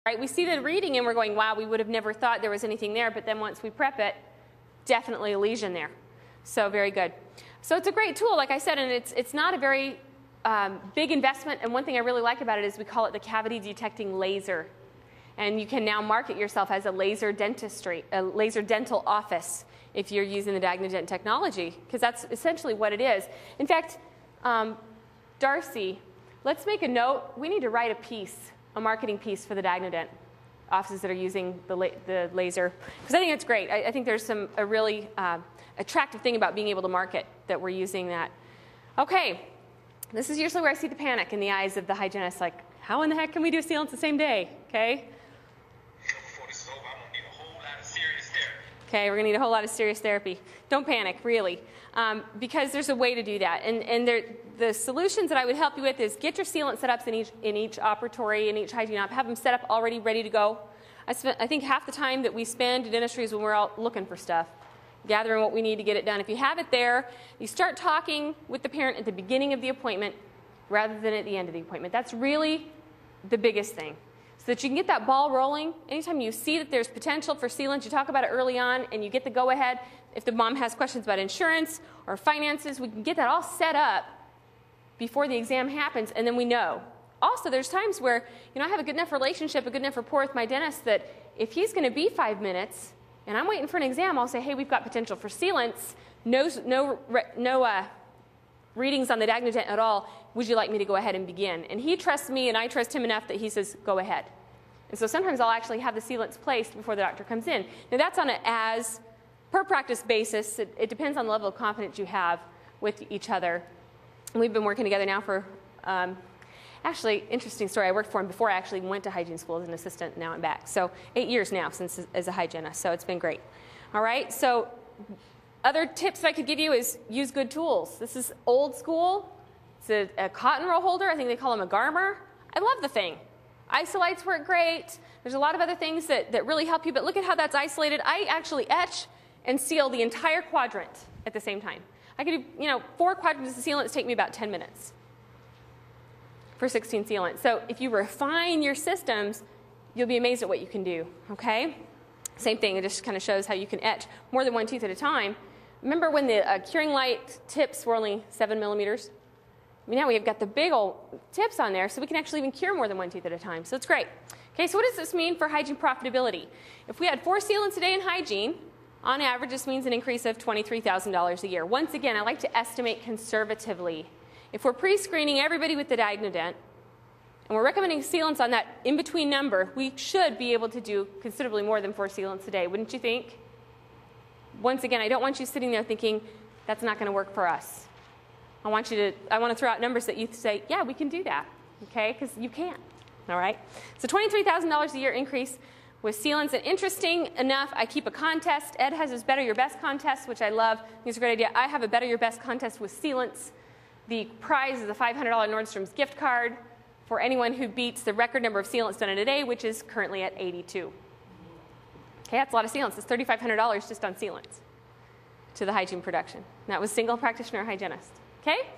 Right? We see the reading and we're going, wow, we would have never thought there was anything there, but then once we prep it, definitely a lesion there. So very good. So it's a great tool, like I said, and it's not a very big investment, and one thing I really like about it is we call it the cavity detecting laser. And you can now market yourself as a laser dentistry, a laser dental office if you're using the DiagnoDent technology, because that's essentially what it is. In fact, Darcy, let's make a note. We need to write a piece, a marketing piece for the DiagnoDent offices that are using the laser, because I think it's great. I think there's a really attractive thing about being able to market that we're using that. Okay, this is usually where I see the panic in the eyes of the hygienist, like, how in the heck can we do sealants the same day? Okay. Before this is over, I'm gonna need a whole lot of serious therapy. Okay, we're going to need a whole lot of serious therapy. Don't panic, really, because there's a way to do that. And the solutions that I would help you with is get your sealant setups in each operatory, in each hygiene op, have them set up already ready to go. I think half the time that we spend in dentistry is when we're out looking for stuff, gathering what we need to get it done. If you have it there, you start talking with the parent at the beginning of the appointment rather than at the end of the appointment. That's really the biggest thing. So that you can get that ball rolling. Anytime you see that there's potential for sealant, you talk about it early on and you get the go-ahead. If the mom has questions about insurance or finances, we can get that all set up before the exam happens, and then we know. Also, there's times where, I have a good enough relationship, a good enough rapport with my dentist that if he's going to be 5 minutes and I'm waiting for an exam, I'll say, hey, we've got potential for sealants, no readings on the DiagnoDent at all. Would you like me to go ahead and begin? And he trusts me and I trust him enough that he says, go ahead. And so sometimes I'll actually have the sealants placed before the doctor comes in. Now that's on an as per practice basis. It depends on the level of confidence you have with each other. And we've been working together now for, actually, interesting story. I worked for him before I actually went to hygiene school as an assistant. Now I'm back. So 8 years now since as a hygienist. So it's been great. All right. So other tips that I could give you is use good tools. This is old school. It's a cotton roll holder. I think they call them a garmer. I love the thing. Isolites work great. There's a lot of other things that really help you, but look at how that's isolated. I actually etch and seal the entire quadrant at the same time. I could do, 4 quadrants of sealants take me about 10 minutes for 16 sealants. So if you refine your systems, you'll be amazed at what you can do, okay? Same thing, it just kind of shows how you can etch more than one tooth at a time. Remember when the curing light tips were only 7 millimeters? Now we've got the big old tips on there, so we can actually even cure more than one tooth at a time. So it's great. Okay, so what does this mean for hygiene profitability? If we had 4 sealants a day in hygiene, on average, this means an increase of $23,000 a year. Once again, I like to estimate conservatively. If we're pre-screening everybody with the DiagnoDent, and we're recommending sealants on that in-between number, we should be able to do considerably more than 4 sealants a day, wouldn't you think? Once again, I don't want you sitting there thinking, that's not going to work for us. I want to throw out numbers that you say, yeah, we can do that, okay? Because you can, all right? So $23,000 a year increase with sealants. And interesting enough, I keep a contest. Ed has his Better Your Best contest, which I love. I think it's a great idea. I have a Better Your Best contest with sealants. The prize is a $500 Nordstrom's gift card for anyone who beats the record number of sealants done in a day, which is currently at 82. Okay, that's a lot of sealants. It's $3,500 just on sealants to the hygiene production. And that was single practitioner hygienist. Okay?